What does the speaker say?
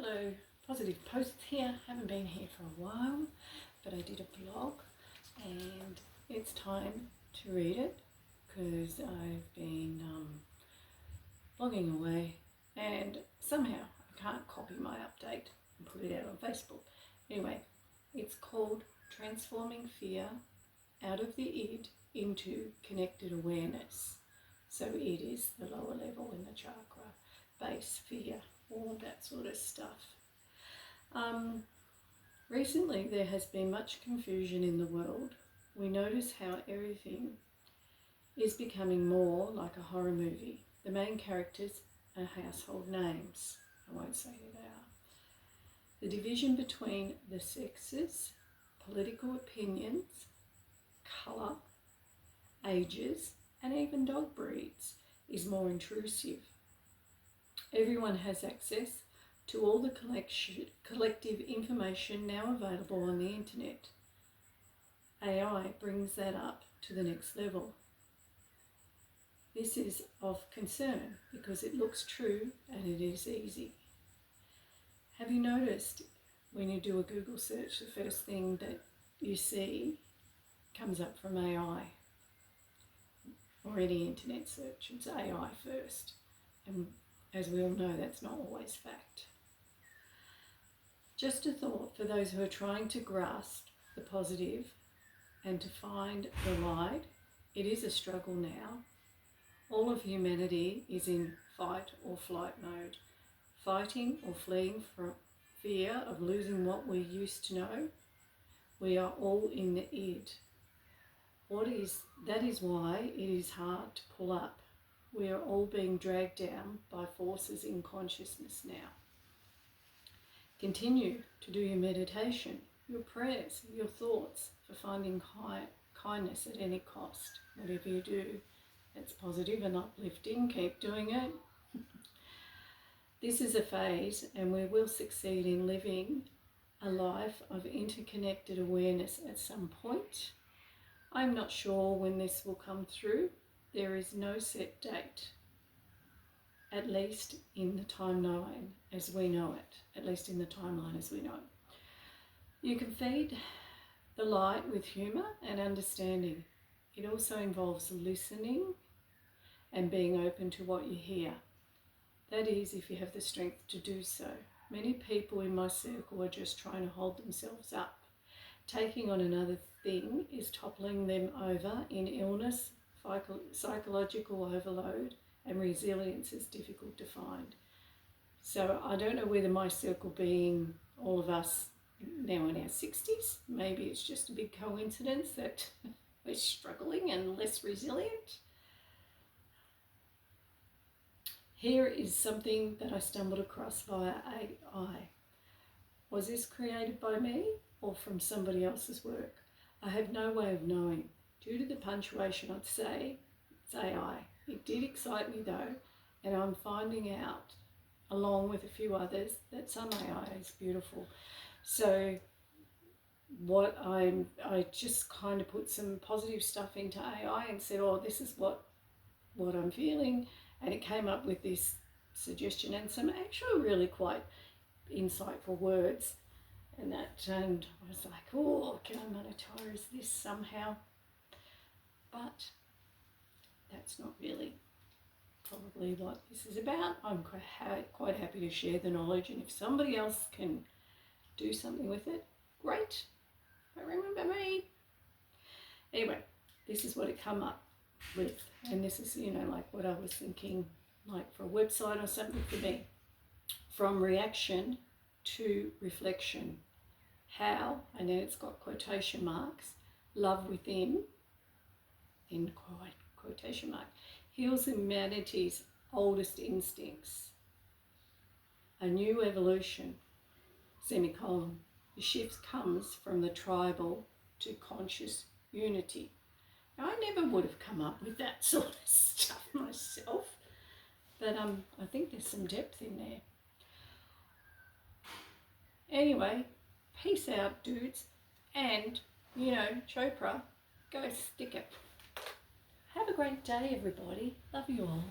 Hello, Positive Posts here. Haven't been here for a while, but I did a blog and it's time to read it because I've been blogging away and somehow I can't copy my update and put it out on Facebook. Anyway, it's called Transforming Fear Out of the id into Connected Awareness. So it is the lower level in the chakra, base fear, all that sort of stuff. Recently there has been much confusion in the world. We notice how everything is becoming more like a horror movie. The main characters are household names. I won't say who they are. The division between the sexes, political opinions, colour, ages, and even dog breeds is more intrusive. Everyone has access to all the collective information now available on the internet. AI brings that up to the next level. This is of concern because it looks true and it is easy. Have you noticed when you do a Google search, the first thing that you see comes up from AI? Or any internet search, it's AI first. And as we all know, that's not always fact. Just a thought for those who are trying to grasp the positive and to find the light. It is a struggle now. All of humanity is in fight or flight mode, fighting or fleeing from fear of losing what we used to know. We are all in the id. That is why it is hard to pull up. We are all being dragged down by forces in consciousness now. Continue to do your meditation, your prayers, your thoughts for finding kindness at any cost. Whatever you do, that's positive and uplifting. Keep doing it. This is a phase and we will succeed in living a life of interconnected awareness at some point. I'm not sure when this will come through. There is no set date, at least in the timeline as we know it, at least in the timeline as we know it. You can feed the light with humour and understanding. It also involves listening and being open to what you hear. That is, if you have the strength to do so. Many people in my circle are just trying to hold themselves up. Taking on another thing is toppling them over in illness, psychological overload, and resilience is difficult to find. So I don't know whether my circle being all of us now in our 60s, maybe it's just a big coincidence that we're struggling and less resilient. Here is something that I stumbled across via AI. Was this created by me or from somebody else's work? I have no way of knowing. Due to the punctuation, I'd say it's AI. It did excite me though, and I'm finding out, along with a few others, that some AI is beautiful. So I just kind of put some positive stuff into AI and said, oh, this is what I'm feeling, and it came up with this suggestion and some actually really quite insightful words. And I was like, oh, can I monetize this somehow? But that's not really probably what this is about. I'm quite happy to share the knowledge, and if somebody else can do something with it, great. But remember me. Anyway, this is what it come up with, and this is, like what I was thinking, like for a website or something for me. From reaction to reflection. How, and then it's got quotation marks, love within, in quotation mark, heals humanity's oldest instincts. A new evolution, semicolon. The shift comes from the tribal to conscious unity. Now, I never would have come up with that sort of stuff myself, but I think there's some depth in there. Anyway, peace out, dudes, and, Chopra, go stick it. Have a great day, everybody. Love you all.